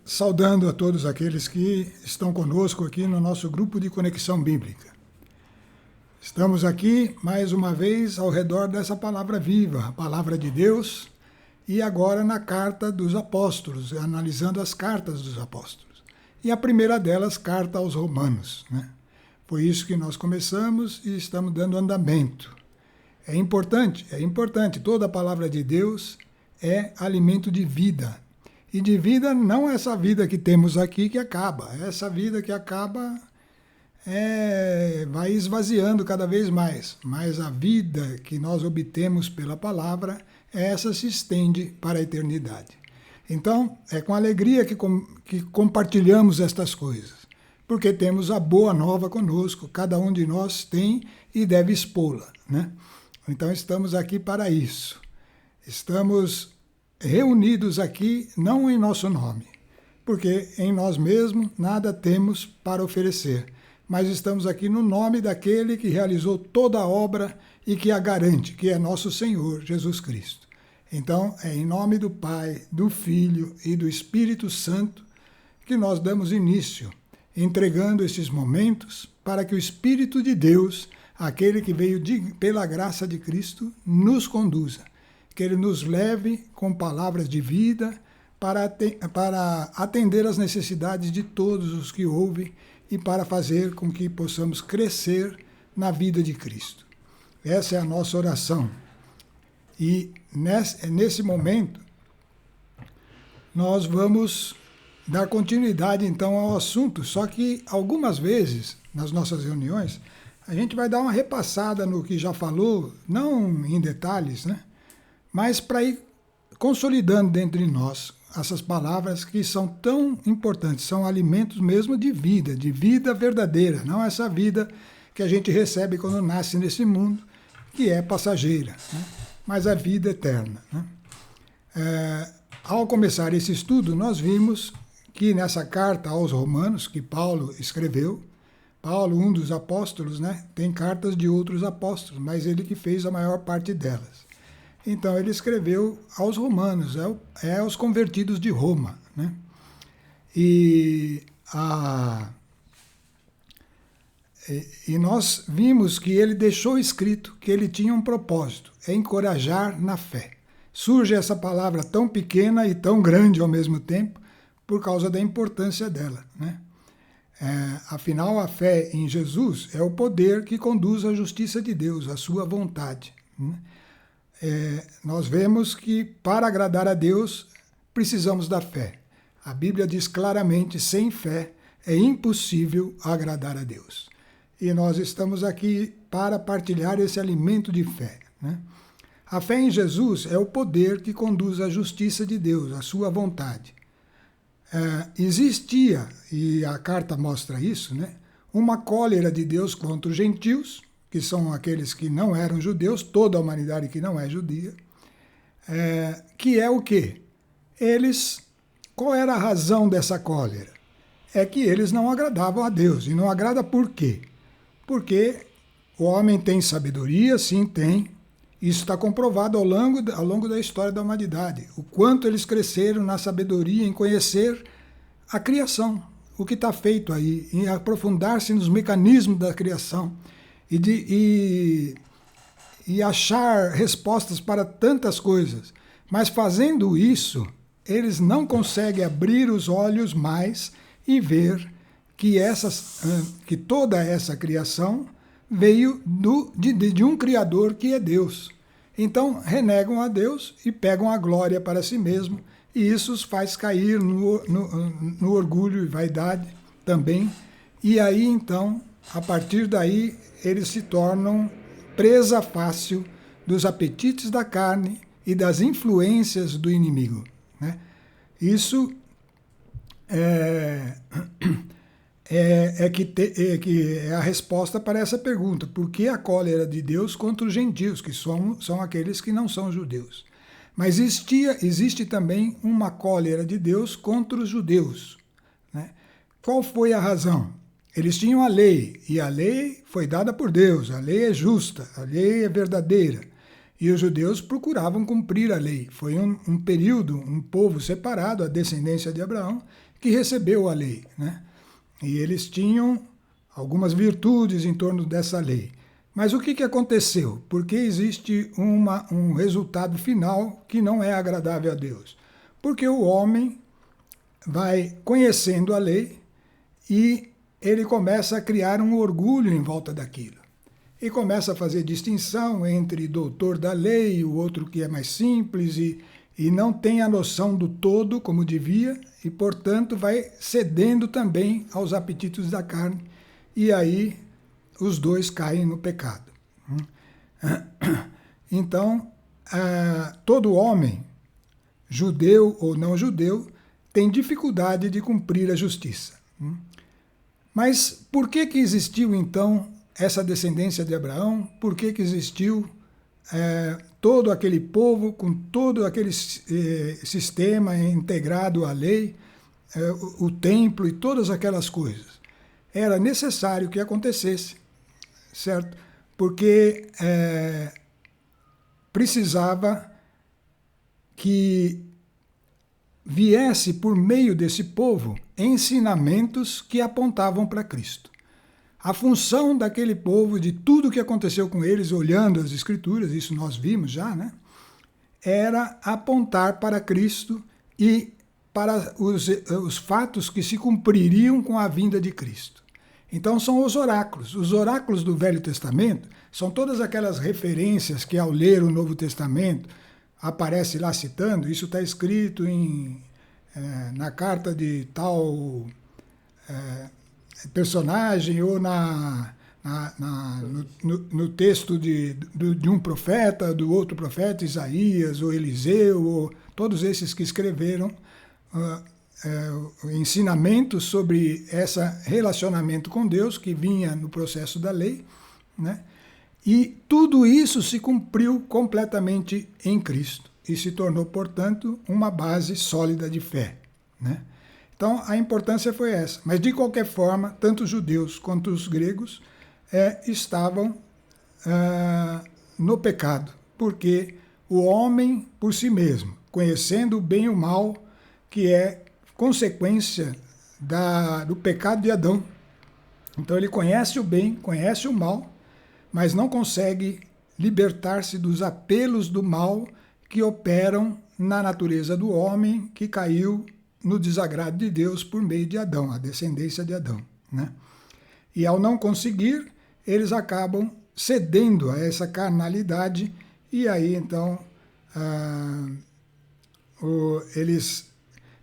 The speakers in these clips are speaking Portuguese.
saudando a todos aqueles que estão conosco aqui no nosso grupo de Conexão Bíblica. Estamos aqui mais uma vez ao redor dessa palavra viva, a palavra de Deus, e agora na carta dos apóstolos, analisando as cartas dos apóstolos. E a primeira delas, carta aos Romanos, né? Foi isso que nós começamos e estamos dando andamento. É importante, toda a palavra de Deus é alimento de vida. E de vida não é essa vida que temos aqui que acaba. Essa vida que acaba vai esvaziando cada vez mais. Mas a vida que nós obtemos pela palavra, essa se estende para a eternidade. Então, é com alegria que compartilhamos estas coisas. Porque temos a boa nova conosco. Cada um de nós tem e deve expô-la, né? Então, estamos aqui para isso. Estamos reunidos aqui não em nosso nome, porque em nós mesmos nada temos para oferecer, mas estamos aqui no nome daquele que realizou toda a obra e que a garante, que é nosso Senhor Jesus Cristo. Então, é em nome do Pai, do Filho e do Espírito Santo que nós damos início, entregando esses momentos para que o Espírito de Deus, aquele que veio pela graça de Cristo, nos conduza. Que Ele nos leve com palavras de vida para atender às necessidades de todos os que ouvem e para fazer com que possamos crescer na vida de Cristo. Essa é a nossa oração. E nesse momento, nós vamos dar continuidade então ao assunto, só que algumas vezes, nas nossas reuniões, a gente vai dar uma repassada no que já falou, não em detalhes, né? Mas para ir consolidando dentro de nós essas palavras que são tão importantes, são alimentos mesmo de vida verdadeira, não essa vida que a gente recebe quando nasce nesse mundo, que é passageira, né? Mas a vida eterna, né? Ao começar esse estudo, nós vimos que nessa carta aos Romanos, que Paulo escreveu, Paulo, um dos apóstolos, né? Tem cartas de outros apóstolos, mas ele que fez a maior parte delas. Então, ele escreveu aos romanos, aos convertidos de Roma, né? E nós vimos que ele deixou escrito que ele tinha um propósito, é encorajar na fé. Surge essa palavra tão pequena e tão grande ao mesmo tempo, por causa da importância dela, né? Afinal, a fé em Jesus é o poder que conduz à justiça de Deus, à sua vontade, né? Nós vemos que para agradar a Deus precisamos da fé. A Bíblia diz claramente, sem fé é impossível agradar a Deus. E nós estamos aqui para partilhar esse alimento de fé, né? A fé em Jesus é o poder que conduz à justiça de Deus, à sua vontade. Existia, e a carta mostra isso, né, uma cólera de Deus contra os gentios, que são aqueles que não eram judeus, toda a humanidade que não é judia, que é o quê? Qual era a razão dessa cólera? É que eles não agradavam a Deus. E não agrada por quê? Porque o homem tem sabedoria, sim, tem. Isso está comprovado ao longo da história da humanidade. O quanto eles cresceram na sabedoria, em conhecer a criação, o que está feito aí, em aprofundar-se nos mecanismos da criação, e achar respostas para tantas coisas. Mas fazendo isso, eles não conseguem abrir os olhos mais e ver que toda essa criação veio de um Criador que é Deus. Então, renegam a Deus e pegam a glória para si mesmo, e isso os faz cair no orgulho e vaidade também. E aí, então, a partir daí, eles se tornam presa fácil dos apetites da carne e das influências do inimigo, né? Isso que é a resposta para essa pergunta. Por que a cólera de Deus contra os gentios, que são aqueles que não são judeus? Mas existe também uma cólera de Deus contra os judeus, né? Qual foi a razão? Eles tinham a lei, e a lei foi dada por Deus, a lei é justa, a lei é verdadeira. E os judeus procuravam cumprir a lei. Foi um período, um povo separado, a descendência de Abraão, que recebeu a lei, né? E eles tinham algumas virtudes em torno dessa lei. Mas o que aconteceu? Porque existe um resultado final que não é agradável a Deus. Porque o homem vai conhecendo a lei e ele começa a criar um orgulho em volta daquilo. E começa a fazer distinção entre doutor da lei e o outro que é mais simples e não tem a noção do todo como devia e, portanto, vai cedendo também aos apetites da carne e aí os dois caem no pecado. Então, todo homem, judeu ou não judeu, tem dificuldade de cumprir a justiça. Mas por que existiu, então, essa descendência de Abraão? Por que existiu todo aquele povo com todo aquele sistema integrado à lei, o templo e todas aquelas coisas? Era necessário que acontecesse, certo? Porque precisava que viesse por meio desse povo ensinamentos que apontavam para Cristo. A função daquele povo, de tudo que aconteceu com eles, olhando as Escrituras, isso nós vimos já, né? Era apontar para Cristo e para os fatos que se cumpririam com a vinda de Cristo. Então são os oráculos. Os oráculos do Velho Testamento são todas aquelas referências que, ao ler o Novo Testamento, aparece lá citando. Isso está escrito na carta de tal personagem ou no texto de um profeta, do outro profeta, Isaías ou Eliseu, ou todos esses que escreveram ensinamentos sobre esse relacionamento com Deus que vinha no processo da lei, né? E tudo isso se cumpriu completamente em Cristo e se tornou, portanto, uma base sólida de fé, né? Então, a importância foi essa. Mas, de qualquer forma, tanto os judeus quanto os gregos estavam no pecado, porque o homem, por si mesmo, conhecendo o bem e o mal, que é consequência do pecado de Adão. Então, ele conhece o bem, conhece o mal, mas não consegue libertar-se dos apelos do mal que operam na natureza do homem que caiu no desagrado de Deus por meio de Adão, a descendência de Adão, né? E ao não conseguir, eles acabam cedendo a essa carnalidade e aí então eles,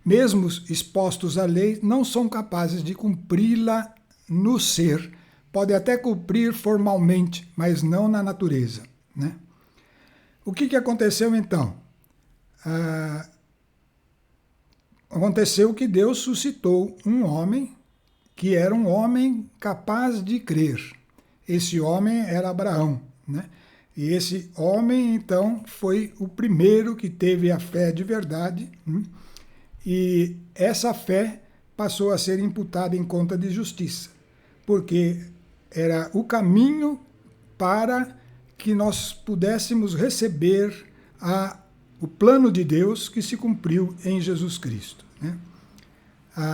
mesmo expostos à lei, não são capazes de cumpri-la no ser. Podem até cumprir formalmente, mas não na natureza, né? O que aconteceu então? Aconteceu que Deus suscitou um homem que era um homem capaz de crer. Esse homem era Abraão, né? E esse homem, então, foi o primeiro que teve a fé de verdade, e essa fé passou a ser imputada em conta de justiça, porque era o caminho para que nós pudéssemos receber o plano de Deus que se cumpriu em Jesus Cristo, né?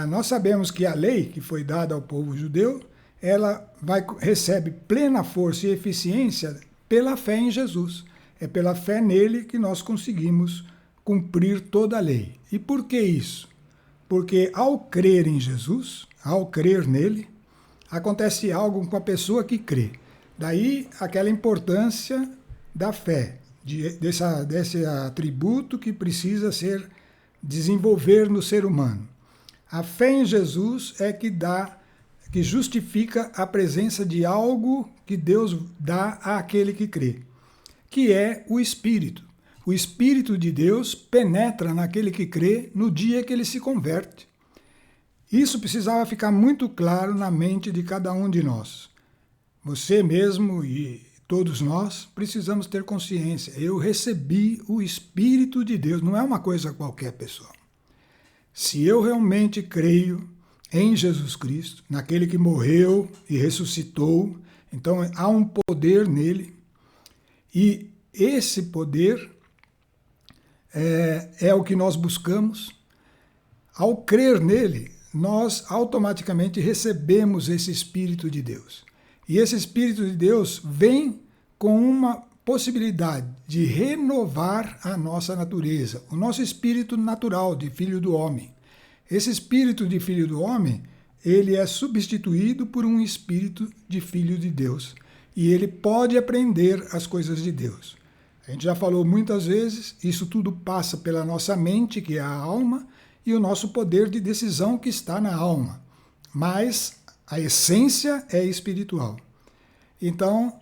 Nós sabemos que a lei que foi dada ao povo judeu, ela recebe plena força e eficiência pela fé em Jesus. É pela fé nele que nós conseguimos cumprir toda a lei. E por que isso? Porque ao crer em Jesus, ao crer nele, acontece algo com a pessoa que crê. Daí aquela importância da fé, desse atributo que precisa desenvolver no ser humano. A fé em Jesus é que justifica a presença de algo que Deus dá àquele que crê, que é o Espírito. O Espírito de Deus penetra naquele que crê no dia que ele se converte. Isso precisava ficar muito claro na mente de cada um de nós. Você mesmo e todos nós precisamos ter consciência. Eu recebi o Espírito de Deus, não é uma coisa qualquer, pessoal. Se eu realmente creio em Jesus Cristo, naquele que morreu e ressuscitou, então há um poder nele, e esse poder é o que nós buscamos. Ao crer nele, nós automaticamente recebemos esse Espírito de Deus. E esse Espírito de Deus vem com uma possibilidade de renovar a nossa natureza, o nosso espírito natural de filho do homem. Esse espírito de filho do homem, ele é substituído por um espírito de filho de Deus. E ele pode aprender as coisas de Deus. A gente já falou muitas vezes, isso tudo passa pela nossa mente, que é a alma, e o nosso poder de decisão, que está na alma. Mas a essência é espiritual. Então,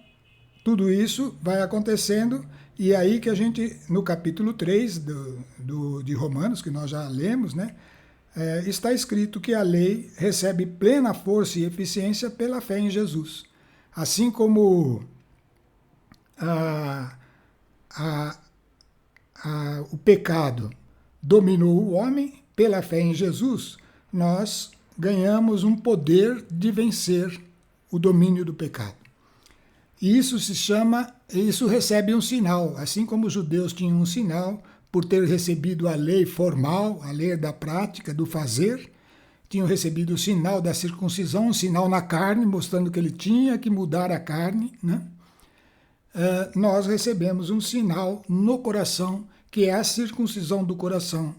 tudo isso vai acontecendo, e é aí que a gente, no capítulo 3 de Romanos, que nós já lemos, né, está escrito que a lei recebe plena força e eficiência pela fé em Jesus. Assim como o pecado dominou o homem, pela fé em Jesus, nós ganhamos um poder de vencer o domínio do pecado. E isso recebe um sinal, assim como os judeus tinham um sinal por ter recebido a lei formal, a lei da prática, do fazer, tinham recebido o sinal da circuncisão, um sinal na carne, mostrando que ele tinha que mudar a carne, né? Nós recebemos um sinal no coração, que é a circuncisão do coração.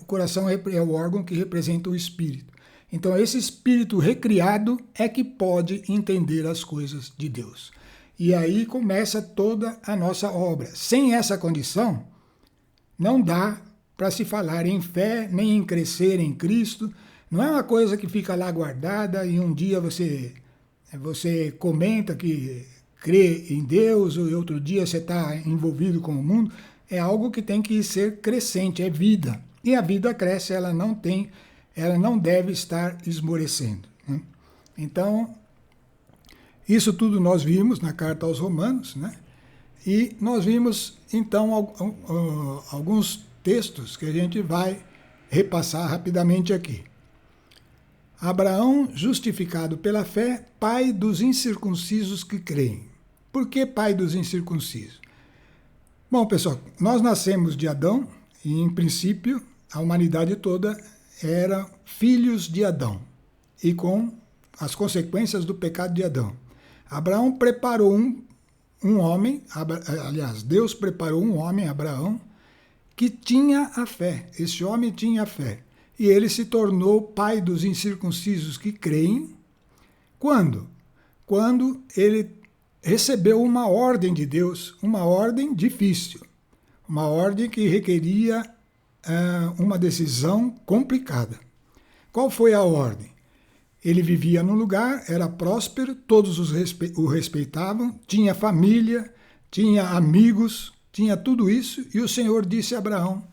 O coração é o órgão que representa o espírito. Então, esse espírito recriado é que pode entender as coisas de Deus. E aí começa toda a nossa obra. Sem essa condição, não dá para se falar em fé, nem em crescer em Cristo. Não é uma coisa que fica lá guardada e um dia você comenta que crê em Deus e outro dia você está envolvido com o mundo. É algo que tem que ser crescente, é vida. E a vida cresce, ela não deve estar esmorecendo, né? Então, isso tudo nós vimos na carta aos Romanos, né? E nós vimos, então, alguns textos que a gente vai repassar rapidamente aqui. Abraão, justificado pela fé, pai dos incircuncisos que creem. Por que pai dos incircuncisos? Bom, pessoal, nós nascemos de Adão e, em princípio, a humanidade toda era filhos de Adão e com as consequências do pecado de Adão. Abraão preparou um homem, aliás, Deus preparou um homem, Abraão, que tinha a fé. Esse homem tinha a fé. E ele se tornou pai dos incircuncisos que creem. Quando? Quando ele recebeu uma ordem de Deus, uma ordem difícil, uma ordem que requeria uma decisão complicada. Qual foi a ordem? Ele vivia num lugar, era próspero, todos o respeitavam, tinha família, tinha amigos, tinha tudo isso, e o Senhor disse a Abraão: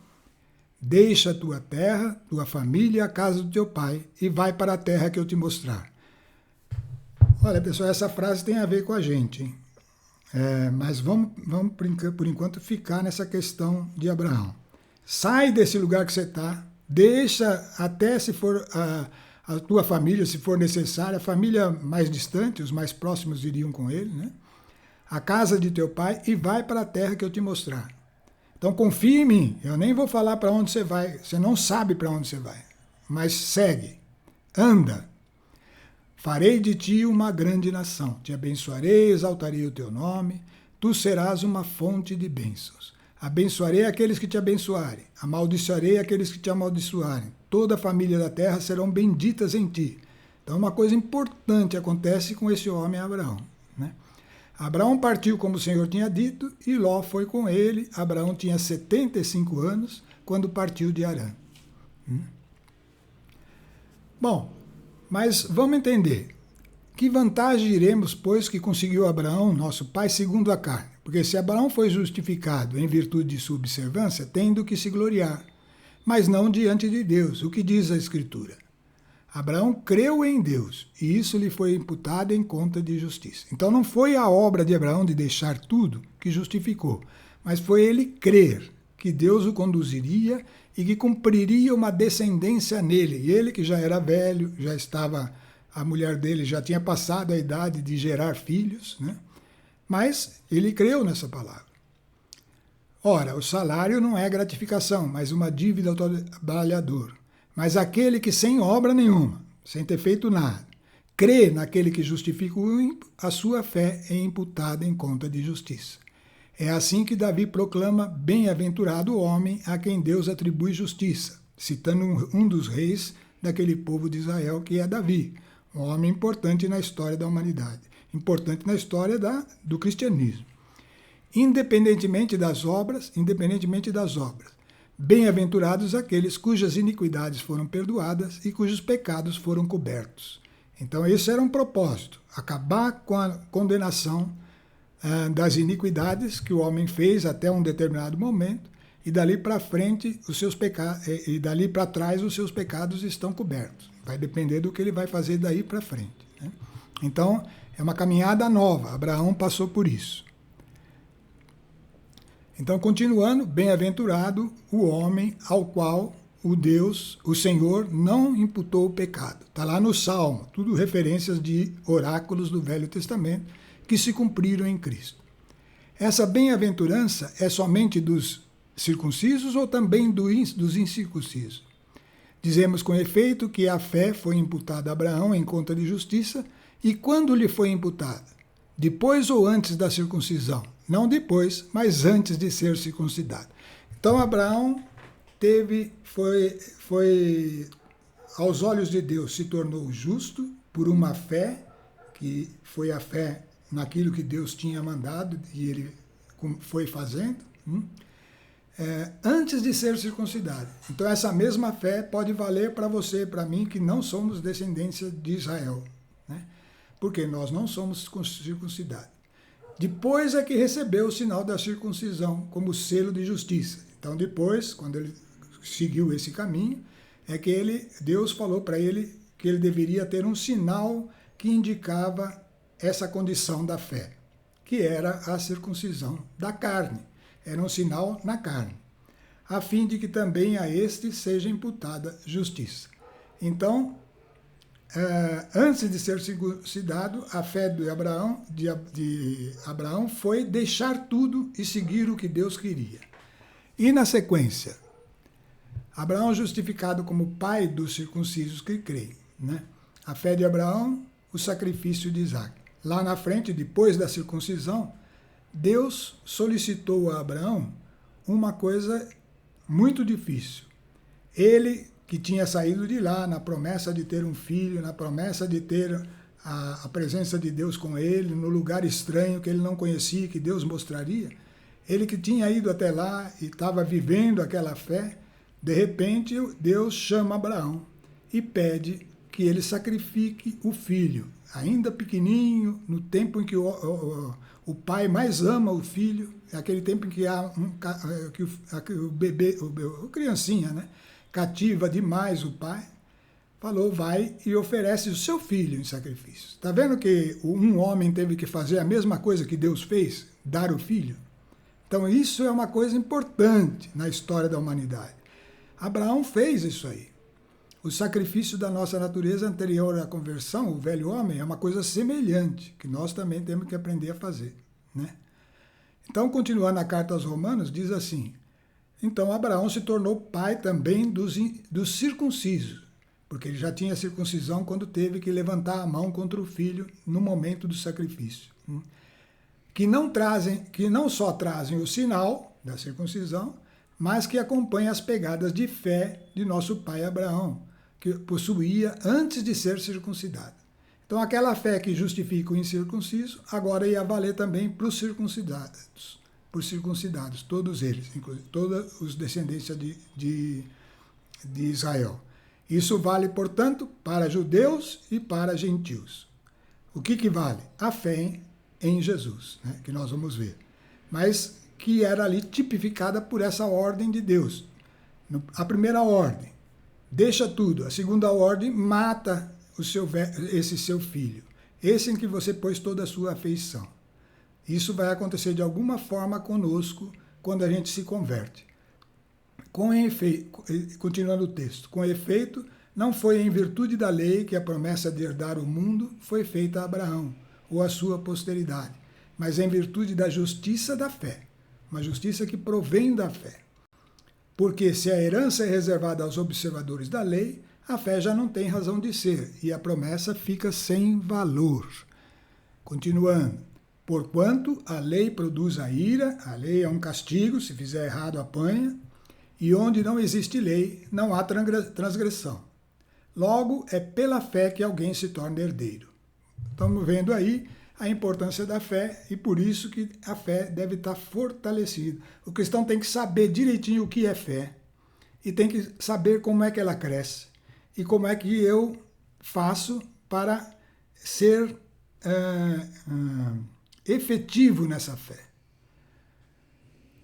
deixa a tua terra, tua família, a casa do teu pai, e vai para a terra que eu te mostrar. Olha, pessoal, essa frase tem a ver com a gente, hein? Mas vamos por enquanto ficar nessa questão de Abraão. Sai desse lugar que você está, deixa até se for a tua família, se for necessário, a família mais distante, os mais próximos iriam com ele, né? A casa de teu pai, e vai para a terra que eu te mostrar. Então confia em mim, eu nem vou falar para onde você vai, você não sabe para onde você vai, mas segue, anda. Farei de ti uma grande nação, te abençoarei, exaltarei o teu nome, tu serás uma fonte de bênçãos. Abençoarei aqueles que te abençoarem, amaldiçoarei aqueles que te amaldiçoarem. Toda a família da terra serão benditas em ti. Então uma coisa importante acontece com esse homem Abraão, né? Abraão partiu como o Senhor tinha dito, e Ló foi com ele. Abraão tinha 75 anos quando partiu de Harã. Bom, mas vamos entender. Que vantagem iremos, pois, que conseguiu Abraão, nosso pai, segundo a carne? Porque se Abraão foi justificado em virtude de sua observância, tem do que se gloriar, mas não diante de Deus. O que diz a Escritura? Abraão creu em Deus, e isso lhe foi imputado em conta de justiça. Então não foi a obra de Abraão de deixar tudo que justificou, mas foi ele crer que Deus o conduziria e que cumpriria uma descendência nele. E ele, que já era velho, a mulher dele já tinha passado a idade de gerar filhos, né? Mas ele creu nessa palavra. Ora, o salário não é gratificação, mas uma dívida ao trabalhador. Mas aquele que sem obra nenhuma, sem ter feito nada, crê naquele que justifica o ímpio, a sua fé é imputada em conta de justiça. É assim que Davi proclama: bem-aventurado o homem a quem Deus atribui justiça, citando um dos reis daquele povo de Israel, que é Davi, um homem importante na história da humanidade, importante na história do cristianismo. Independentemente das obras, bem-aventurados aqueles cujas iniquidades foram perdoadas e cujos pecados foram cobertos. Então esse era um propósito, acabar com a condenação das iniquidades que o homem fez até um determinado momento, e dali para frente os seus pecados, e dali para trás os seus pecados estão cobertos. Vai depender do que ele vai fazer daí para frente, né? Então é uma caminhada nova. Abraão passou por isso. Então, continuando, bem-aventurado o homem ao qual o Senhor, não imputou o pecado. Está lá no Salmo, tudo referências de oráculos do Velho Testamento que se cumpriram em Cristo. Essa bem-aventurança é somente dos circuncisos ou também dos incircuncisos? Dizemos com efeito que a fé foi imputada a Abraão em conta de justiça, e quando lhe foi imputada? Depois ou antes da circuncisão? Não depois, mas antes de ser circuncidado. Então Abraão foi aos olhos de Deus, se tornou justo por uma fé, que foi a fé naquilo que Deus tinha mandado e ele foi fazendo, antes de ser circuncidado. Então essa mesma fé pode valer para você e para mim, que não somos descendência de Israel, né? Porque nós não somos circuncidados. Depois é que recebeu o sinal da circuncisão como selo de justiça. Então depois, quando ele seguiu esse caminho, é que Deus falou para ele que ele deveria ter um sinal que indicava essa condição da fé, que era a circuncisão da carne. Era um sinal na carne, a fim de que também a este seja imputada justiça. Então, antes de ser circuncidado, a fé de Abraão foi deixar tudo e seguir o que Deus queria. E na sequência, Abraão justificado como pai dos circuncisos que creem, né? A fé de Abraão, o sacrifício de Isaac. Lá na frente, depois da circuncisão, Deus solicitou a Abraão uma coisa muito difícil. Ele, que tinha saído de lá na promessa de ter um filho, na promessa de ter a presença de Deus com ele, no lugar estranho que ele não conhecia, que Deus mostraria, ele que tinha ido até lá e estava vivendo aquela fé, de repente Deus chama Abraão e pede que ele sacrifique o filho, ainda pequenininho, no tempo em que o pai mais ama o filho, é aquele tempo em que o bebê, a criancinha, né, cativa demais o pai, falou: vai e oferece o seu filho em sacrifício. Está vendo que um homem teve que fazer a mesma coisa que Deus fez, dar o filho? Então isso é uma coisa importante na história da humanidade. Abraão fez isso aí. O sacrifício da nossa natureza anterior à conversão, o velho homem, é uma coisa semelhante, que nós também temos que aprender a fazer, né? Então, continuando a carta aos Romanos, diz assim: então Abraão se tornou pai também dos circuncisos, porque ele já tinha circuncisão quando teve que levantar a mão contra o filho no momento do sacrifício. Que não só trazem o sinal da circuncisão, mas que acompanham as pegadas de fé de nosso pai Abraão, que possuía antes de ser circuncidado. Então aquela fé que justifica o incircunciso, agora ia valer também para os circuncidados, todos eles, inclusive todos os descendentes de Israel. Isso vale, portanto, para judeus e para gentios. O que vale? A fé em Jesus, né, que nós vamos ver. Mas que era ali tipificada por essa ordem de Deus. A primeira ordem, deixa tudo. A segunda ordem, mata esse seu filho. Esse em que você pôs toda a sua afeição. Isso vai acontecer de alguma forma conosco quando a gente se converte. Com efeito, continuando o texto, com efeito, não foi em virtude da lei que a promessa de herdar o mundo foi feita a Abraão, ou a sua posteridade, mas em virtude da justiça da fé, uma justiça que provém da fé. Porque se a herança é reservada aos observadores da lei, a fé já não tem razão de ser e a promessa fica sem valor. Continuando. Porquanto a lei produz a ira, a lei é um castigo, se fizer errado apanha, e onde não existe lei, não há transgressão. Logo, é pela fé que alguém se torna herdeiro. Estamos vendo aí a importância da fé e por isso que a fé deve estar fortalecida. O cristão tem que saber direitinho o que é fé e tem que saber como é que ela cresce e como é que eu faço para ser efetivo nessa fé.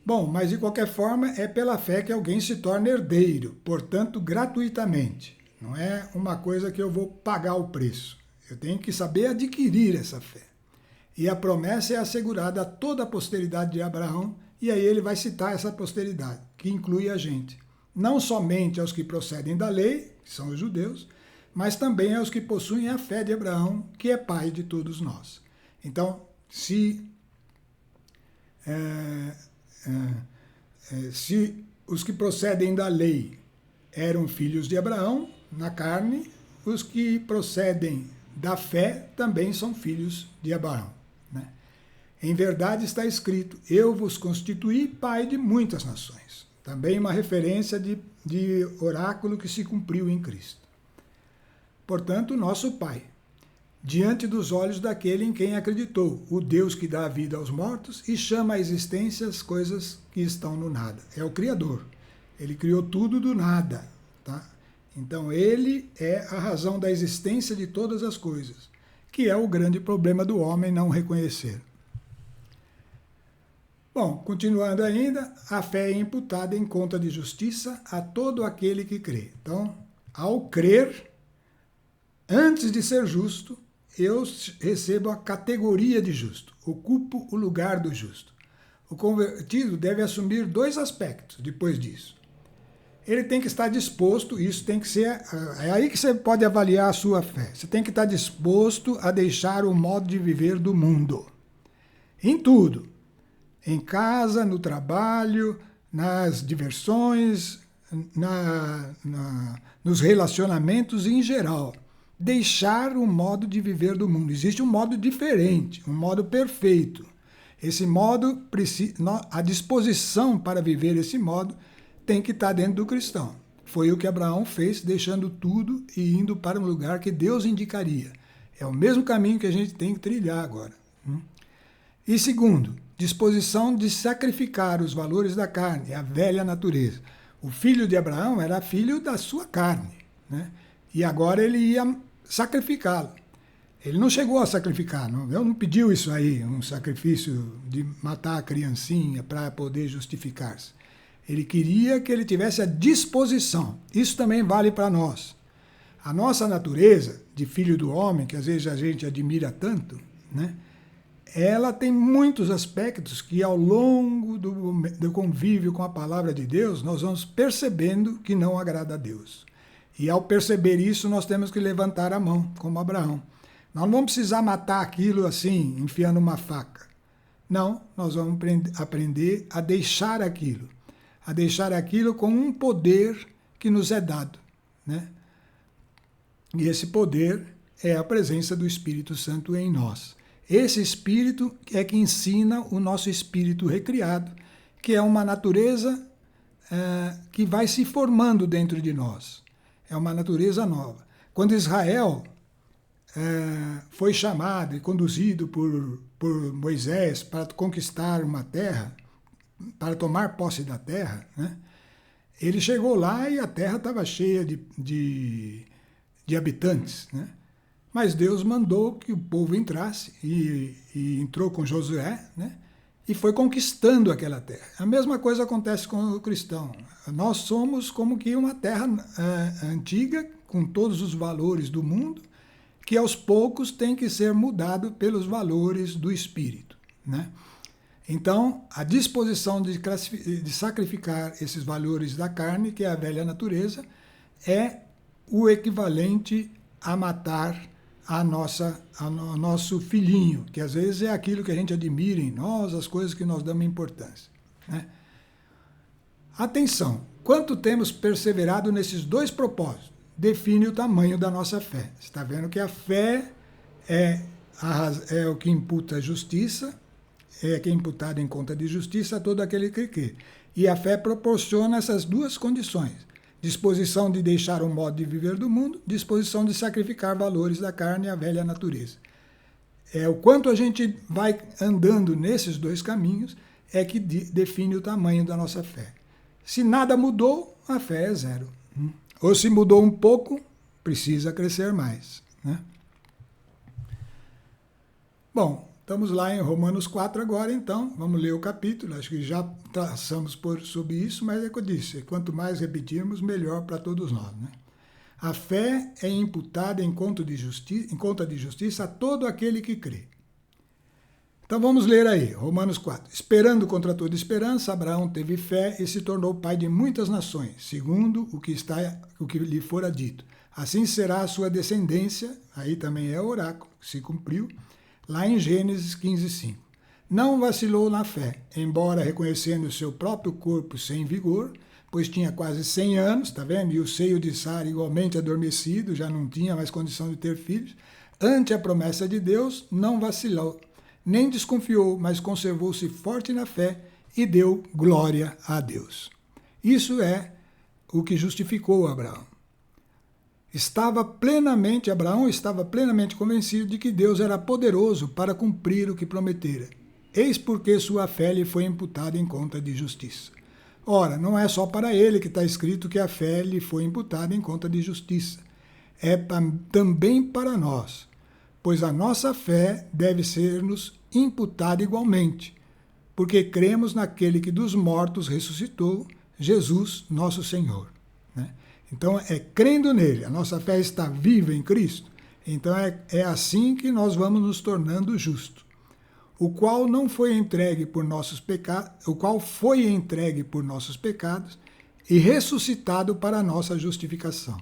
Bom, mas de qualquer forma é pela fé que alguém se torna herdeiro, portanto gratuitamente. Não é uma coisa que eu vou pagar o preço. Eu tenho que saber adquirir essa fé. E a promessa é assegurada a toda a posteridade de Abraão, e aí ele vai citar essa posteridade, que inclui a gente. Não somente aos que procedem da lei, que são os judeus, mas também aos que possuem a fé de Abraão, que é pai de todos nós. Então, se os que procedem da lei eram filhos de Abraão, na carne, os que procedem da fé também são filhos de Abraão. Né? Em verdade está escrito, eu vos constituí pai de muitas nações. Também uma referência de oráculo que se cumpriu em Cristo. Portanto, nosso Pai, diante dos olhos daquele em quem acreditou, o Deus que dá a vida aos mortos e chama à existência as coisas que estão no nada. É o Criador. Ele criou tudo do nada. Tá? Então, ele é a razão da existência de todas as coisas, que é o grande problema do homem não reconhecer. Bom, continuando ainda, a fé é imputada em conta de justiça a todo aquele que crê. Então, ao crer, antes de ser justo, eu recebo a categoria de justo, ocupo o lugar do justo. O convertido deve assumir dois aspectos depois disso. Ele tem que estar disposto, isso tem que ser, é aí que você pode avaliar a sua fé. Você tem que estar disposto a deixar o modo de viver do mundo. Em tudo. Em casa, no trabalho, nas diversões, nos relacionamentos em geral. Deixar o modo de viver do mundo. Existe um modo diferente, um modo perfeito. Esse modo, a disposição para viver esse modo tem que estar dentro do cristão. Foi o que Abraão fez, deixando tudo e indo para um lugar que Deus indicaria. É o mesmo caminho que a gente tem que trilhar agora. E segundo, disposição de sacrificar os valores da carne, a velha natureza. O filho de Abraão era filho da sua carne, né? E agora ele ia sacrificá-lo. Ele não chegou a sacrificar, não pediu isso aí, um sacrifício de matar a criancinha para poder justificar-se. Ele queria que ele tivesse a disposição. Isso também vale para nós. A nossa natureza, de filho do homem, que às vezes a gente admira tanto, né? Ela tem muitos aspectos que ao longo do convívio com a palavra de Deus, nós vamos percebendo que não agrada a Deus. E ao perceber isso, nós temos que levantar a mão, como Abraão. Nós não vamos precisar matar aquilo assim, enfiando uma faca. Não, nós vamos aprender a deixar aquilo. A deixar aquilo com um poder que nos é dado. Né? E esse poder é a presença do Espírito Santo em nós. Esse Espírito é que ensina o nosso espírito recriado, que é uma natureza que vai se formando dentro de nós. É uma natureza nova. Quando Israel foi chamado e conduzido por Moisés para conquistar uma terra, para tomar posse da terra, né? Ele chegou lá e a terra estava cheia de habitantes, né? Mas Deus mandou que o povo entrasse e entrou com Josué, né? E foi conquistando aquela terra. A mesma coisa acontece com o cristão. Nós somos como que uma terra antiga, com todos os valores do mundo, que aos poucos tem que ser mudado pelos valores do Espírito, né? Então, a disposição de sacrificar esses valores da carne, que é a velha natureza, é o equivalente a matar o nosso filhinho, que às vezes é aquilo que a gente admira em nós, as coisas que nós damos importância. Né? Atenção, quanto temos perseverado nesses dois propósitos, define o tamanho da nossa fé. Você está vendo que a fé é o que imputa a justiça, é que é imputado em conta de justiça a todo aquele que crê. E a fé proporciona essas duas condições: disposição de deixar o modo de viver do mundo, disposição de sacrificar valores da carne e a velha natureza. O quanto a gente vai andando nesses dois caminhos é que define o tamanho da nossa fé. Se nada mudou, a fé é zero. Ou se mudou um pouco, precisa crescer mais, né? Bom, estamos lá em Romanos 4 agora, então, vamos ler o capítulo. Acho que já traçamos sobre isso, mas é o que eu disse, quanto mais repetirmos, melhor para todos nós, né? A fé é imputada em conta de justiça a todo aquele que crê. Então vamos ler aí, Romanos 4. Esperando contra toda esperança, Abraão teve fé e se tornou pai de muitas nações, segundo o que lhe fora dito. Assim será a sua descendência, aí também é o oráculo, que se cumpriu, lá em Gênesis 15:5. Não vacilou na fé, embora reconhecendo o seu próprio corpo sem vigor, pois tinha quase 100 anos, tá vendo? E o seio de Sara igualmente adormecido, já não tinha mais condição de ter filhos. Ante a promessa de Deus, não vacilou, nem desconfiou, mas conservou-se forte na fé e deu glória a Deus. Isso é o que justificou Abraão. Abraão estava plenamente convencido de que Deus era poderoso para cumprir o que prometera. Eis porque sua fé lhe foi imputada em conta de justiça. Ora, não é só para ele que está escrito que a fé lhe foi imputada em conta de justiça. É também para nós, pois a nossa fé deve ser-nos imputada igualmente, porque cremos naquele que dos mortos ressuscitou, Jesus, nosso Senhor, né? Então, é crendo nele, a nossa fé está viva em Cristo, então é assim que nós vamos nos tornando justos. O qual foi entregue por nossos pecados e ressuscitado para a nossa justificação.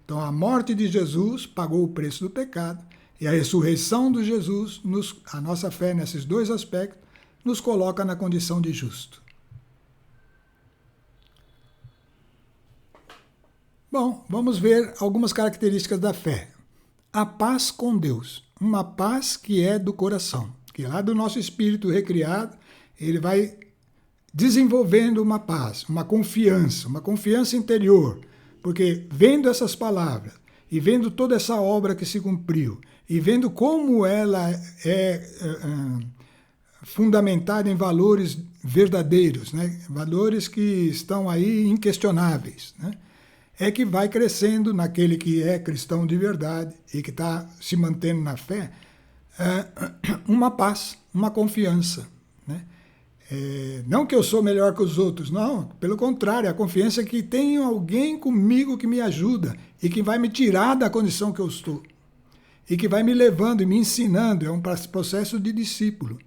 Então, a morte de Jesus pagou o preço do pecado e a ressurreição de Jesus, a nossa fé nesses dois aspectos, nos coloca na condição de justo. Bom, vamos ver algumas características da fé. A paz com Deus, uma paz que é do coração, que lá do nosso espírito recriado, ele vai desenvolvendo uma paz, uma confiança interior, porque vendo essas palavras e vendo toda essa obra que se cumpriu e vendo como ela é fundamentada em valores verdadeiros, né? Valores que estão aí inquestionáveis, né? É que vai crescendo naquele que é cristão de verdade e que está se mantendo na fé, uma paz, uma confiança, né? Não que eu sou melhor que os outros, não, pelo contrário, a confiança é que tenho alguém comigo que me ajuda e que vai me tirar da condição que eu estou e que vai me levando e me ensinando, é um processo de discípulo.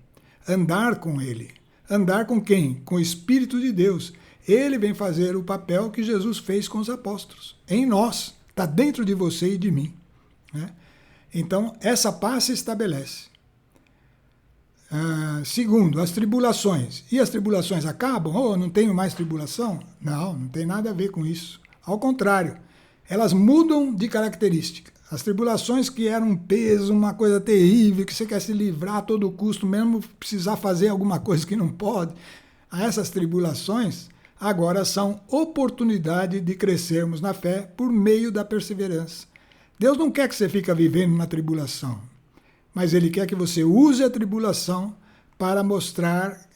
Andar com ele. Andar com quem? Com o Espírito de Deus. Ele vem fazer o papel que Jesus fez com os apóstolos. Em nós, está dentro de você e de mim, né? Então, essa paz se estabelece. Segundo, as tribulações. E as tribulações acabam? Oh, não tenho mais tribulação? Não, não tem nada a ver com isso. Ao contrário, elas mudam de característica. As tribulações que eram um peso, uma coisa terrível, que você quer se livrar a todo custo, mesmo precisar fazer alguma coisa que não pode, essas tribulações agora são oportunidade de crescermos na fé por meio da perseverança. Deus não quer que você fique vivendo na tribulação, mas Ele quer que você use a tribulação para mostrar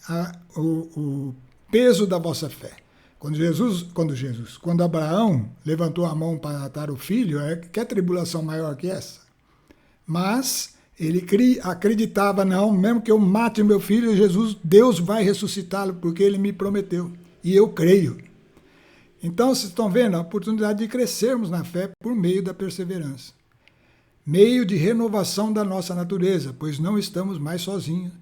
o peso da vossa fé. Quando Abraão levantou a mão para matar o filho, que tribulação maior que essa? Mas ele acreditava, não, mesmo que eu mate meu filho, Deus vai ressuscitá-lo, porque ele me prometeu. E eu creio. Então, vocês estão vendo a oportunidade de crescermos na fé por meio da perseverança. Meio de renovação da nossa natureza, pois não estamos mais sozinhos.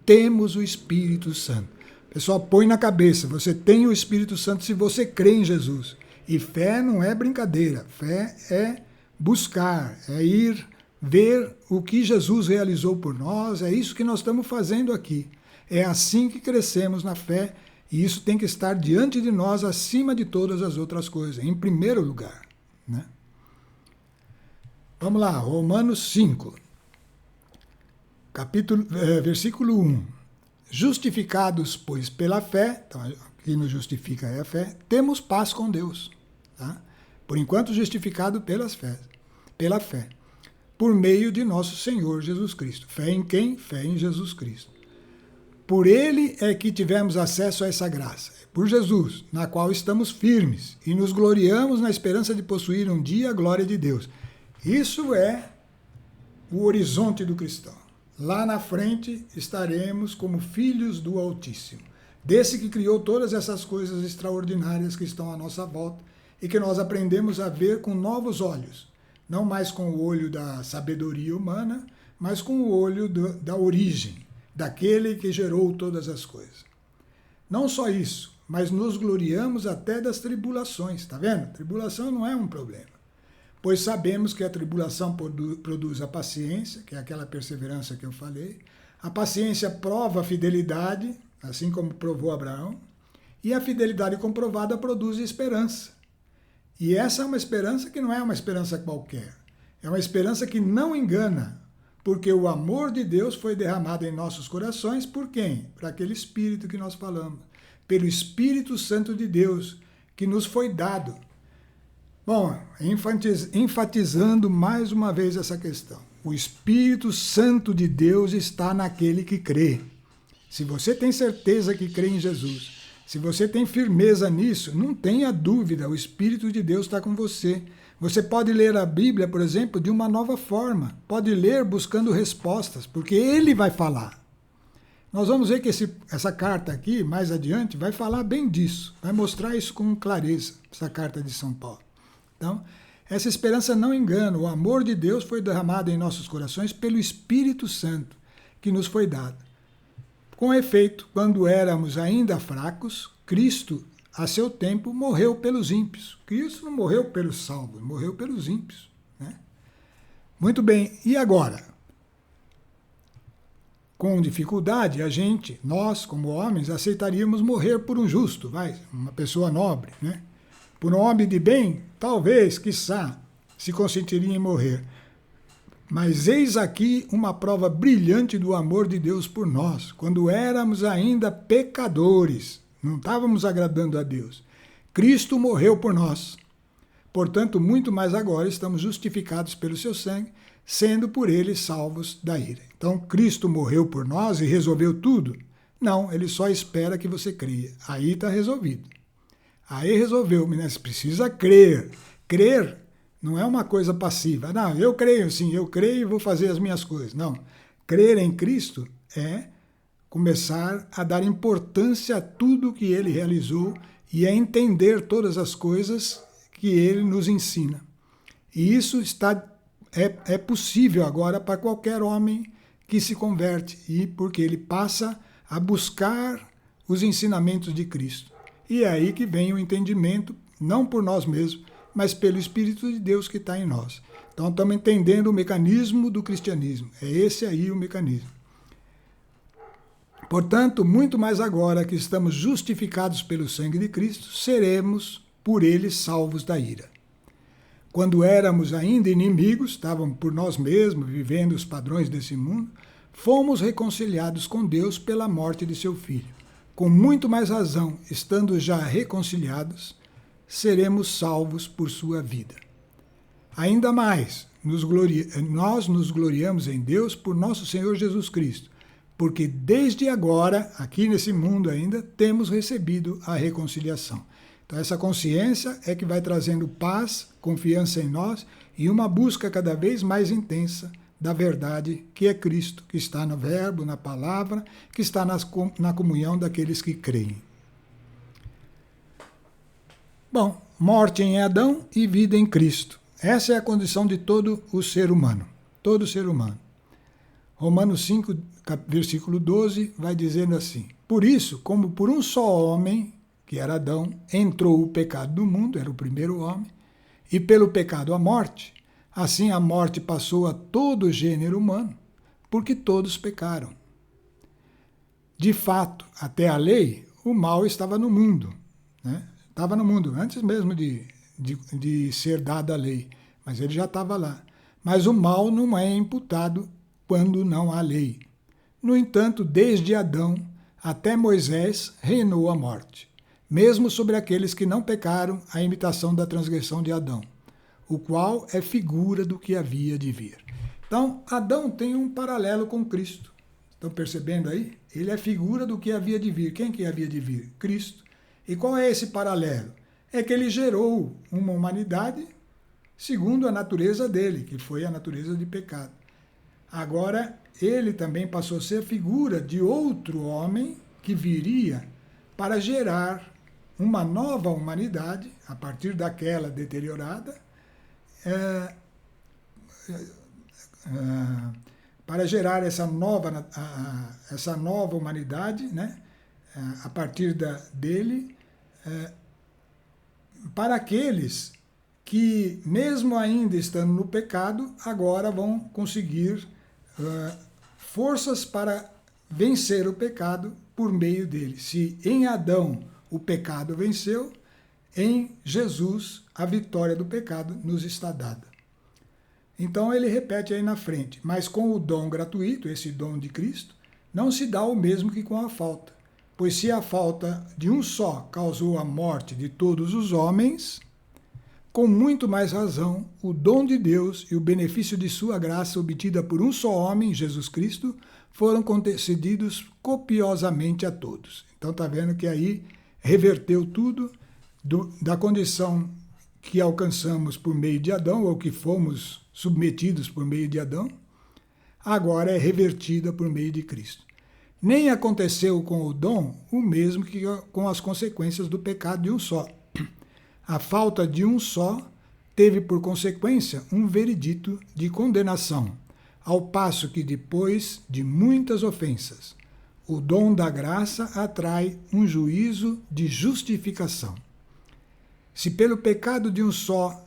Temos o Espírito Santo. Pessoal, põe na cabeça, você tem o Espírito Santo se você crê em Jesus. E fé não é brincadeira. Fé é buscar, é ir ver o que Jesus realizou por nós. É isso que nós estamos fazendo aqui. É assim que crescemos na fé E isso tem que estar diante de nós acima de todas as outras coisas, em primeiro lugar, né? Vamos lá, Romanos 5, versículo 1. Justificados, pois, pela fé, então, aqui nos justifica é a fé, temos paz com Deus. Tá? Por enquanto, justificado pela fé, por meio de nosso Senhor Jesus Cristo. Fé em quem? Fé em Jesus Cristo. Por ele é que tivemos acesso a essa graça, por Jesus, na qual estamos firmes e nos gloriamos na esperança de possuir um dia a glória de Deus. Isso é o horizonte do cristão. Lá na frente estaremos como filhos do Altíssimo, desse que criou todas essas coisas extraordinárias que estão à nossa volta e que nós aprendemos a ver com novos olhos, não mais com o olho da sabedoria humana, mas com o olho da origem, daquele que gerou todas as coisas. Não só isso, mas nos gloriamos até das tribulações, tá vendo? Tribulação não é um problema. Pois sabemos que a tribulação produz a paciência, que é aquela perseverança que eu falei. A paciência prova a fidelidade, assim como provou Abraão. E a fidelidade comprovada produz esperança. E essa é uma esperança que não é uma esperança qualquer. É uma esperança que não engana, porque o amor de Deus foi derramado em nossos corações por quem? Por aquele Espírito que nós falamos. Pelo Espírito Santo de Deus, que nos foi dado. Bom, enfatizando mais uma vez essa questão. O Espírito Santo de Deus está naquele que crê. Se você tem certeza que crê em Jesus, se você tem firmeza nisso, não tenha dúvida, o Espírito de Deus está com você. Você pode ler a Bíblia, por exemplo, de uma nova forma. Pode ler buscando respostas, porque Ele vai falar. Nós vamos ver que essa carta aqui, mais adiante, vai falar bem disso. Vai mostrar isso com clareza, essa carta de São Paulo. Então, essa esperança não engana. O amor de Deus foi derramado em nossos corações pelo Espírito Santo, que nos foi dado. Com efeito, quando éramos ainda fracos, Cristo, a seu tempo, morreu pelos ímpios. Cristo não morreu pelos salvos, morreu pelos ímpios. Né? Muito bem, e agora? Com dificuldade, nós, como homens, aceitaríamos morrer por um justo, uma pessoa nobre, né? Por um homem de bem, talvez, quiçá, se consentiria em morrer. Mas eis aqui uma prova brilhante do amor de Deus por nós, quando éramos ainda pecadores, não estávamos agradando a Deus. Cristo morreu por nós. Portanto, muito mais agora estamos justificados pelo seu sangue, sendo por ele salvos da ira. Então, Cristo morreu por nós e resolveu tudo? Não, ele só espera que você creia. Aí está resolvido. Aí resolveu, mas precisa crer. Crer não é uma coisa passiva. Não, eu creio sim, eu creio e vou fazer as minhas coisas. Não. Crer em Cristo é começar a dar importância a tudo que ele realizou e a entender todas as coisas que ele nos ensina. E isso é possível agora para qualquer homem que se converte, e porque ele passa a buscar os ensinamentos de Cristo. E é aí que vem o entendimento, não por nós mesmos, mas pelo Espírito de Deus que está em nós. Então estamos entendendo o mecanismo do cristianismo. É esse aí o mecanismo. Portanto, muito mais agora que estamos justificados pelo sangue de Cristo, seremos por ele salvos da ira. Quando éramos ainda inimigos, estávamos por nós mesmos, vivendo os padrões desse mundo, fomos reconciliados com Deus pela morte de seu Filho. Com muito mais razão, estando já reconciliados, seremos salvos por sua vida. Ainda mais, nós nos gloriamos em Deus por nosso Senhor Jesus Cristo, porque desde agora, aqui nesse mundo ainda, temos recebido a reconciliação. Então essa consciência é que vai trazendo paz, confiança em nós e uma busca cada vez mais intensa da verdade, que é Cristo, que está no verbo, na palavra, que está na comunhão daqueles que creem. Bom, morte em Adão e vida em Cristo. Essa é a condição de todo o ser humano. Todo ser humano. Romanos 5, versículo 12, vai dizendo assim: por isso, como por um só homem, que era Adão, entrou o pecado do mundo, era o primeiro homem, e pelo pecado a morte, assim a morte passou a todo o gênero humano, porque todos pecaram. De fato, até a lei, o mal estava no mundo, né? Estava no mundo, antes mesmo de ser dada a lei, mas ele já estava lá. Mas o mal não é imputado quando não há lei. No entanto, desde Adão até Moisés reinou a morte, mesmo sobre aqueles que não pecaram, a imitação da transgressão de Adão, o qual é figura do que havia de vir. Então, Adão tem um paralelo com Cristo. Estão percebendo aí? Ele é figura do que havia de vir. Quem que havia de vir? Cristo. E qual é esse paralelo? É que ele gerou uma humanidade segundo a natureza dele, que foi a natureza de pecado. Agora, ele também passou a ser figura de outro homem que viria para gerar uma nova humanidade, a partir daquela deteriorada, para gerar essa nova humanidade, né? A partir dele, para aqueles que, mesmo ainda estando no pecado, agora vão conseguir forças para vencer o pecado por meio dele. Se em Adão o pecado venceu, em Jesus a vitória do pecado nos está dada. Então ele repete aí na frente, mas com o dom gratuito, esse dom de Cristo, não se dá o mesmo que com a falta. Pois se a falta de um só causou a morte de todos os homens, com muito mais razão, o dom de Deus e o benefício de sua graça obtida por um só homem, Jesus Cristo, foram concedidos copiosamente a todos. Então está vendo que aí reverteu tudo da condição que alcançamos por meio de Adão, ou que fomos submetidos por meio de Adão, agora é revertida por meio de Cristo. Nem aconteceu com o dom o mesmo que com as consequências do pecado de um só. A falta de um só teve por consequência um veredito de condenação, ao passo que depois de muitas ofensas, o dom da graça atrai um juízo de justificação. Se pelo pecado de um só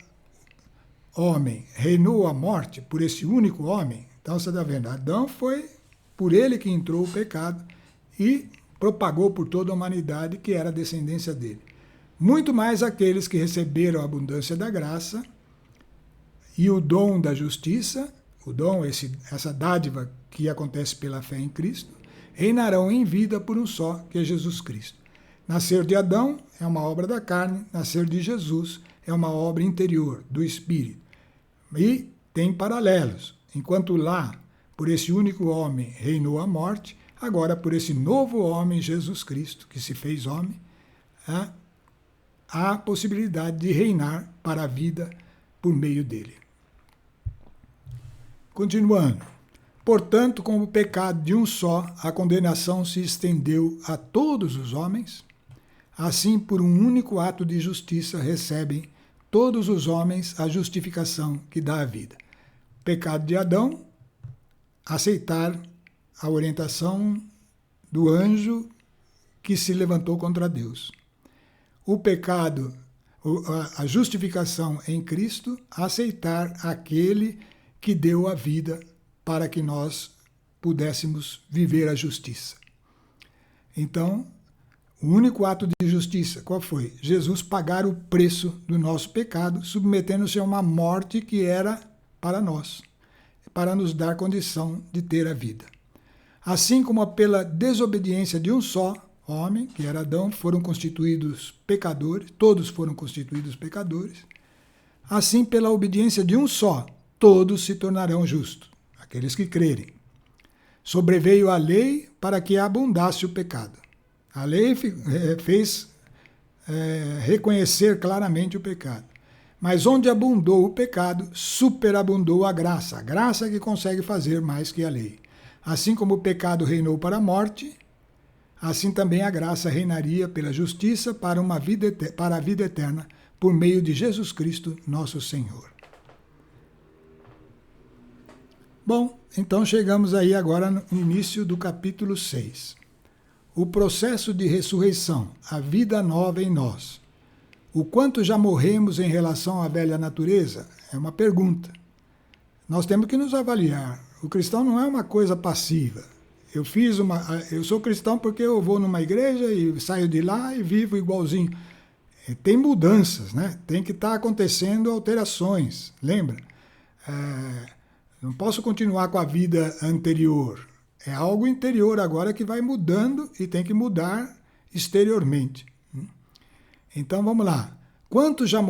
homem reinou a morte, por esse único homem, então você está vendo, Adão foi por ele que entrou o pecado e propagou por toda a humanidade que era a descendência dele. Muito mais aqueles que receberam a abundância da graça e o dom da justiça, o dom, essa dádiva que acontece pela fé em Cristo, reinarão em vida por um só, que é Jesus Cristo. Nascer de Adão é uma obra da carne, nascer de Jesus é uma obra interior, do Espírito. E tem paralelos. Enquanto lá, por esse único homem, reinou a morte, agora por esse novo homem, Jesus Cristo, que se fez homem, há a possibilidade de reinar para a vida por meio dele. Continuando. Portanto, como o pecado de um só, a condenação se estendeu a todos os homens, assim por um único ato de justiça recebem todos os homens a justificação que dá a vida. O pecado de Adão, aceitar a orientação do anjo que se levantou contra Deus. O pecado, a justificação em Cristo, aceitar aquele que deu a vida para que nós pudéssemos viver a justiça. Então, o único ato de justiça, qual foi? Jesus pagar o preço do nosso pecado, submetendo-se a uma morte que era para nós, para nos dar condição de ter a vida. Assim como pela desobediência de um só homem, que era Adão, foram constituídos pecadores, todos foram constituídos pecadores, assim pela obediência de um só, todos se tornarão justos, aqueles que crerem. Sobreveio a lei para que abundasse o pecado. A lei fez reconhecer claramente o pecado. Mas onde abundou o pecado, superabundou a graça que consegue fazer mais que a lei. Assim como o pecado reinou para a morte, assim também a graça reinaria pela justiça para a vida eterna, por meio de Jesus Cristo, nosso Senhor. Bom, então chegamos aí agora no início do capítulo 6. O processo de ressurreição, a vida nova em nós. O quanto já morremos em relação à velha natureza? É uma pergunta. Nós temos que nos avaliar. O cristão não é uma coisa passiva. eu sou cristão porque eu vou numa igreja e saio de lá e vivo igualzinho. Tem mudanças, né? Tem que estar acontecendo alterações, lembra? Não posso continuar com a vida anterior. É algo interior agora que vai mudando e tem que mudar exteriormente. Então vamos lá. Quanto já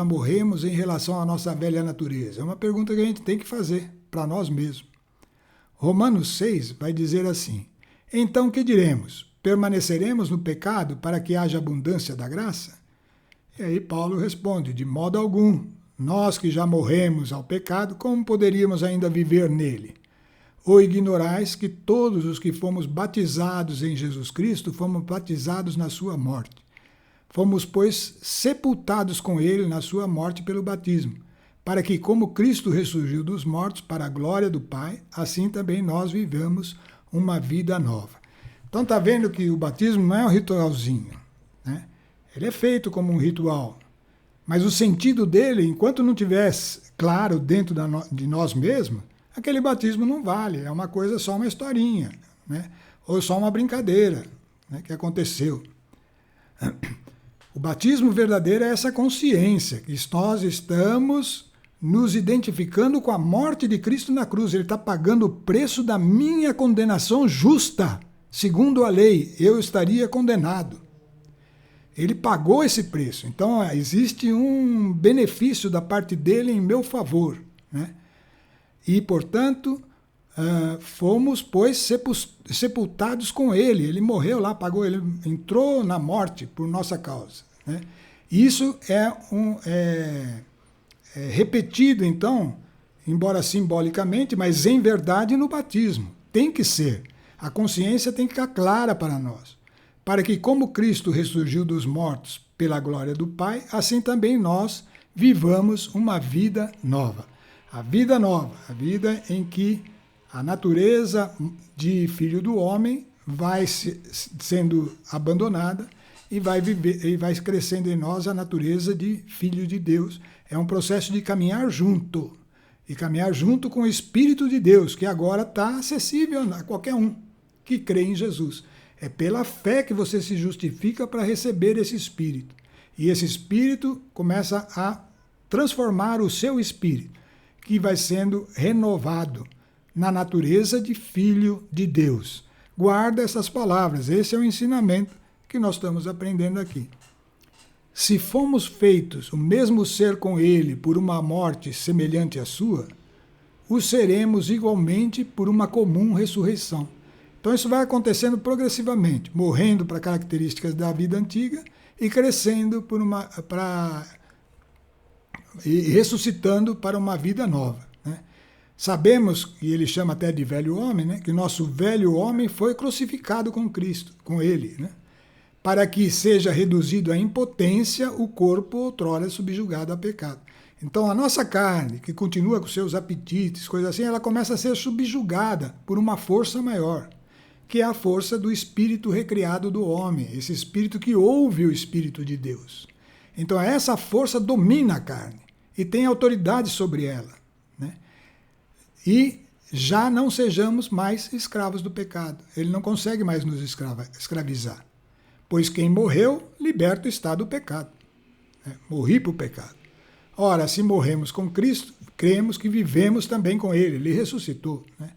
morremos em relação à nossa velha natureza? É uma pergunta que a gente tem que fazer para nós mesmos. Romanos 6 vai dizer assim: então que diremos? Permaneceremos no pecado para que haja abundância da graça? E aí Paulo responde: de modo algum. Nós que já morremos ao pecado, como poderíamos ainda viver nele? Ou ignorais que todos os que fomos batizados em Jesus Cristo fomos batizados na sua morte? Fomos, pois, sepultados com ele na sua morte pelo batismo, para que, como Cristo ressurgiu dos mortos para a glória do Pai, assim também nós vivamos uma vida nova. Então está vendo que o batismo não é um ritualzinho, né? Ele é feito como um ritual, mas o sentido dele, enquanto não tivesse claro dentro de nós mesmos, aquele batismo não vale, é uma coisa, só uma historinha, né? Ou só uma brincadeira, né, que aconteceu. O batismo verdadeiro é essa consciência, que nós estamos nos identificando com a morte de Cristo na cruz. Ele está pagando o preço da minha condenação justa. Segundo a lei, eu estaria condenado. Ele pagou esse preço. Então, existe um benefício da parte dele em meu favor, né? E, portanto, fomos, pois, sepultados com ele. Ele morreu lá, pagou, ele entrou na morte por nossa causa, né? Isso é repetido, então, embora simbolicamente, mas em verdade no batismo. Tem que ser. A consciência tem que ficar clara para nós. Para que, como Cristo ressurgiu dos mortos pela glória do Pai, assim também nós vivamos uma vida nova. A vida nova, a vida em que a natureza de filho do homem vai sendo abandonada e vai crescendo em nós a natureza de filho de Deus. É um processo de caminhar junto, e caminhar junto com o Espírito de Deus, que agora está acessível a qualquer um que crê em Jesus. É pela fé que você se justifica para receber esse Espírito. E esse Espírito começa a transformar o seu espírito, que vai sendo renovado na natureza de filho de Deus. Guarda essas palavras, esse é o ensinamento que nós estamos aprendendo aqui. Se fomos feitos o mesmo ser com ele por uma morte semelhante à sua, o seremos igualmente por uma comum ressurreição. Então isso vai acontecendo progressivamente, morrendo para características da vida antiga e crescendo e ressuscitando para uma vida nova, né? Sabemos, e ele chama até de velho homem, né, que nosso velho homem foi crucificado com Cristo, com ele, né, para que seja reduzido à impotência o corpo outrora subjugado a pecado. Então a nossa carne, que continua com seus apetites, coisas assim, ela começa a ser subjugada por uma força maior, que é a força do espírito recriado do homem, esse espírito que ouve o Espírito de Deus. Então essa força domina a carne e tem autoridade sobre ela, né? E já não sejamos mais escravos do pecado. Ele não consegue mais nos escravizar. Pois quem morreu, liberto está do pecado. Morri para o pecado. Ora, se morremos com Cristo, cremos que vivemos também com Ele. Ele ressuscitou, né?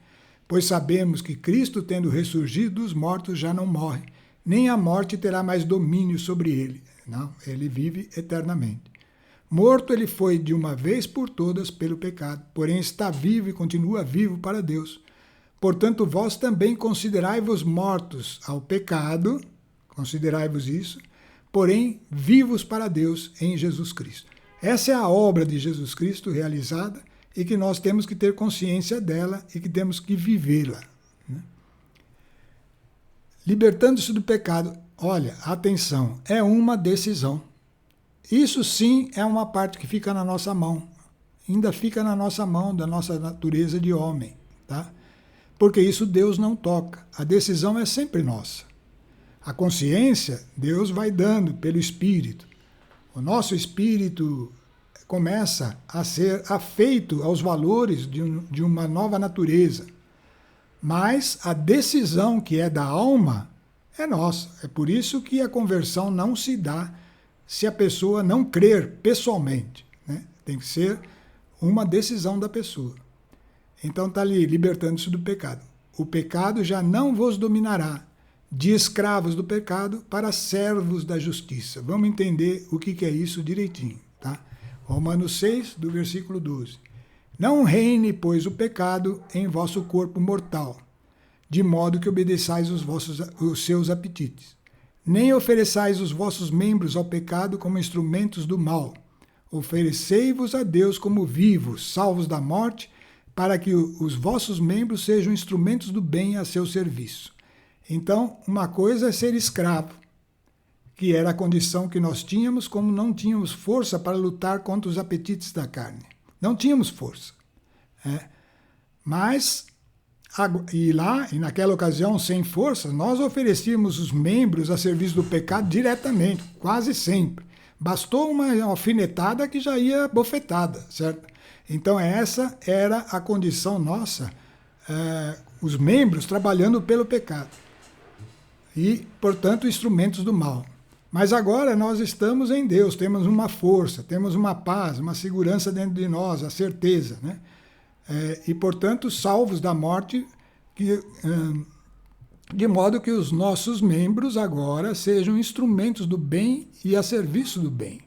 Pois sabemos que Cristo, tendo ressurgido dos mortos, já não morre, nem a morte terá mais domínio sobre ele. Não, ele vive eternamente. Morto ele foi de uma vez por todas pelo pecado, porém está vivo e continua vivo para Deus. Portanto, vós também considerai-vos mortos ao pecado, considerai-vos isso, porém vivos para Deus em Jesus Cristo. Essa é a obra de Jesus Cristo realizada e que nós temos que ter consciência dela e que temos que vivê-la, né? Libertando-se do pecado, olha, atenção, é uma decisão. Isso sim é uma parte que fica na nossa mão, ainda fica na nossa mão, da nossa natureza de homem, tá? Porque isso Deus não toca, a decisão é sempre nossa. A consciência, Deus vai dando pelo Espírito. O nosso Espírito começa a ser afeito aos valores de uma nova natureza. Mas a decisão que é da alma é nossa. É por isso que a conversão não se dá se a pessoa não crer pessoalmente, né? Tem que ser uma decisão da pessoa. Então está ali, libertando-se do pecado. O pecado já não vos dominará, de escravos do pecado para servos da justiça. Vamos entender o que é isso direitinho, tá? Romanos 6, do versículo 12. Não reine, pois, o pecado em vosso corpo mortal, de modo que obedeçais os seus apetites. Nem ofereçais os vossos membros ao pecado como instrumentos do mal. Oferecei-vos a Deus como vivos, salvos da morte, para que os vossos membros sejam instrumentos do bem a seu serviço. Então, uma coisa é ser escravo, que era a condição que nós tínhamos, como não tínhamos força para lutar contra os apetites da carne. Não tínhamos força. Mas, e naquela ocasião, sem força, nós oferecíamos os membros a serviço do pecado diretamente, quase sempre. Bastou uma alfinetada que já ia bofetada, certo? Então essa era a condição nossa, os membros trabalhando pelo pecado. E, portanto, instrumentos do mal. Mas agora nós estamos em Deus, temos uma força, temos uma paz, uma segurança dentro de nós, a certeza, né? E, portanto, salvos da morte, de modo que os nossos membros agora sejam instrumentos do bem e a serviço do bem.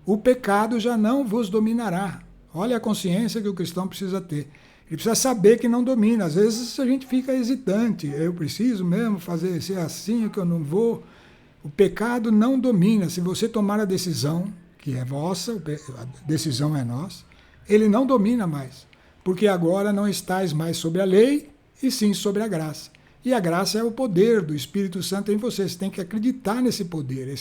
O pecado já não vos dominará. Olha a consciência que o cristão precisa ter. Ele precisa saber que não domina. Às vezes a gente fica hesitante. Eu preciso mesmo fazer ser assim, que eu não vou. O pecado não domina. Se você tomar a decisão, que é vossa, a decisão é nossa, ele não domina mais. Porque agora não estáis mais sobre a lei, e sim sobre a graça. E a graça é o poder do Espírito Santo em você. Você tem que acreditar nesse poder.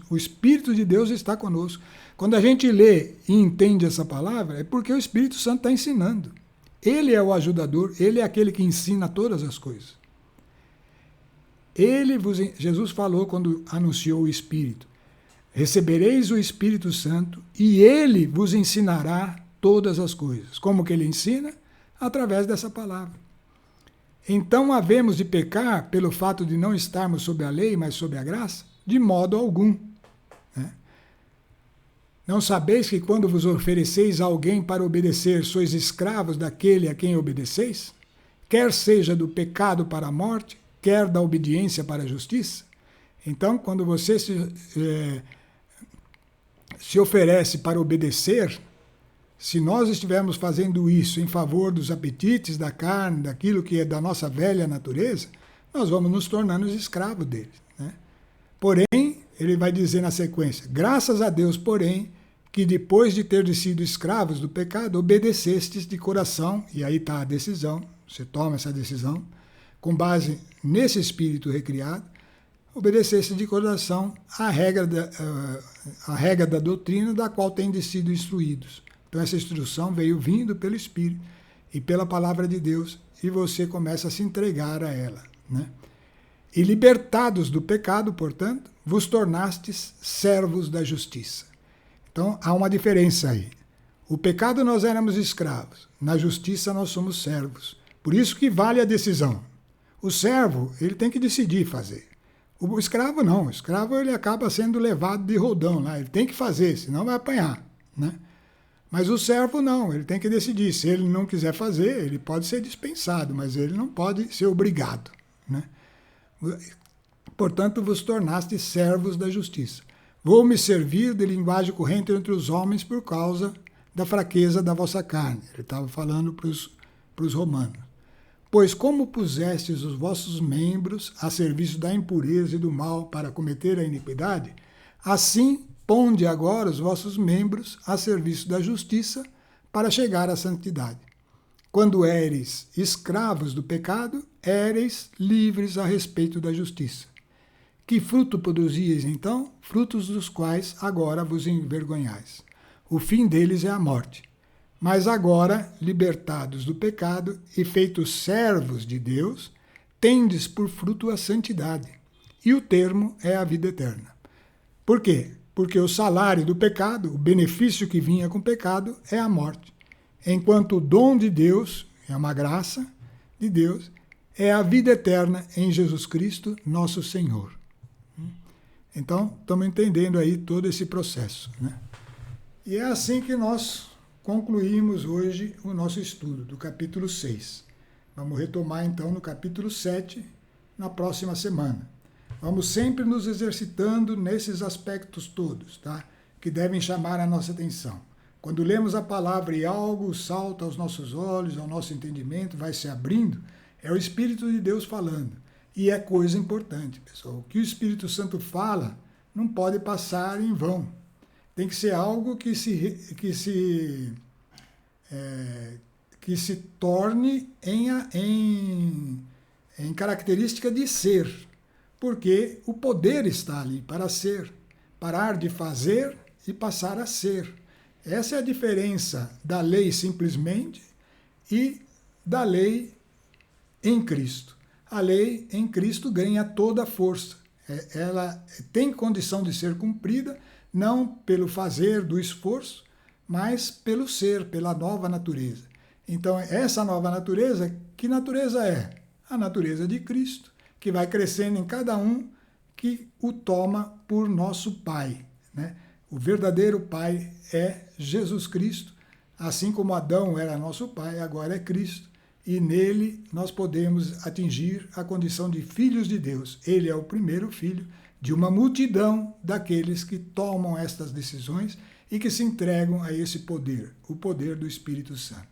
O Espírito de Deus está conosco. Quando a gente lê e entende essa palavra, é porque o Espírito Santo está ensinando. Ele é o ajudador, ele é aquele que ensina todas as coisas. Jesus falou quando anunciou o Espírito: recebereis o Espírito Santo e ele vos ensinará todas as coisas. Como que ele ensina? Através dessa palavra. Então havemos de pecar pelo fato de não estarmos sob a lei, mas sob a graça? De modo algum. Não sabeis que quando vos ofereceis a alguém para obedecer, sois escravos daquele a quem obedeceis? Quer seja do pecado para a morte, quer da obediência para a justiça? Então, quando você se oferece para obedecer, se nós estivermos fazendo isso em favor dos apetites da carne, daquilo que é da nossa velha natureza, nós vamos nos tornando escravos deles, né? Porém, ele vai dizer na sequência: graças a Deus, porém, que depois de ter sido escravos do pecado, obedecestes de coração, e aí está a decisão, você toma essa decisão, com base nesse espírito recriado, obedecesse de coração a regra da doutrina da qual tendes sido instruídos. Então essa instrução veio vindo pelo Espírito e pela palavra de Deus, e você começa a se entregar a ela, né? E libertados do pecado, portanto, vos tornastes servos da justiça. Então há uma diferença aí. O pecado nós éramos escravos, na justiça nós somos servos. Por isso que vale a decisão. O servo, ele tem que decidir fazer. O escravo não, o escravo ele acaba sendo levado de rodão lá, ele tem que fazer, senão vai apanhar, né? Mas o servo não, ele tem que decidir. Se ele não quiser fazer, ele pode ser dispensado, mas ele não pode ser obrigado, né? Portanto, vos tornaste servos da justiça. Vou me servir de linguagem corrente entre os homens por causa da fraqueza da vossa carne. Ele estava falando para os romanos. Pois como pusestes os vossos membros a serviço da impureza e do mal para cometer a iniquidade, assim ponde agora os vossos membros a serviço da justiça para chegar à santidade. Quando éreis escravos do pecado, éreis livres a respeito da justiça. Que fruto produzieis então? Frutos dos quais agora vos envergonhais. O fim deles é a morte. Mas agora, libertados do pecado e feitos servos de Deus, tendes por fruto a santidade. E o termo é a vida eterna. Por quê? Porque o salário do pecado, o benefício que vinha com o pecado, é a morte. Enquanto o dom de Deus, é uma graça de Deus, é a vida eterna em Jesus Cristo, nosso Senhor. Então, estamos entendendo aí todo esse processo, né? E é assim que nós concluímos hoje o nosso estudo do capítulo 6. Vamos retomar então no capítulo 7 na próxima semana. Vamos sempre nos exercitando nesses aspectos todos, tá? Que devem chamar a nossa atenção. Quando lemos a palavra e algo salta aos nossos olhos, ao nosso entendimento, vai se abrindo, é o Espírito de Deus falando. E é coisa importante, pessoal. O que o Espírito Santo fala não pode passar em vão. Tem que ser algo que se torne em característica de ser. Porque o poder está ali para ser. Parar de fazer e passar a ser. Essa é a diferença da lei simplesmente e da lei em Cristo. A lei em Cristo ganha toda a força. Ela tem condição de ser cumprida, não pelo fazer do esforço, mas pelo ser, pela nova natureza. Então, essa nova natureza, que natureza é? A natureza de Cristo, que vai crescendo em cada um que o toma por nosso Pai, né? O verdadeiro Pai é Jesus Cristo, assim como Adão era nosso pai, agora é Cristo, e nele nós podemos atingir a condição de filhos de Deus. Ele é o primeiro filho de uma multidão daqueles que tomam estas decisões e que se entregam a esse poder, o poder do Espírito Santo.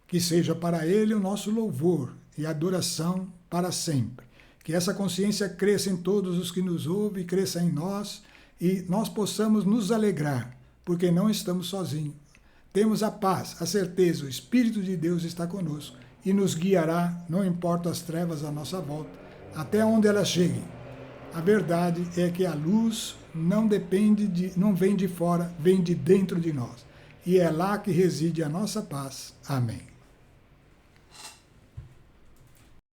Que seja para ele o nosso louvor e adoração para sempre. Que essa consciência cresça em todos os que nos ouvem, cresça em nós, e nós possamos nos alegrar, porque não estamos sozinhos. Temos a paz, a certeza, o Espírito de Deus está conosco e nos guiará, não importa as trevas à nossa volta, até onde elas cheguem. A verdade é que a luz não vem de fora, vem de dentro de nós. E é lá que reside a nossa paz. Amém.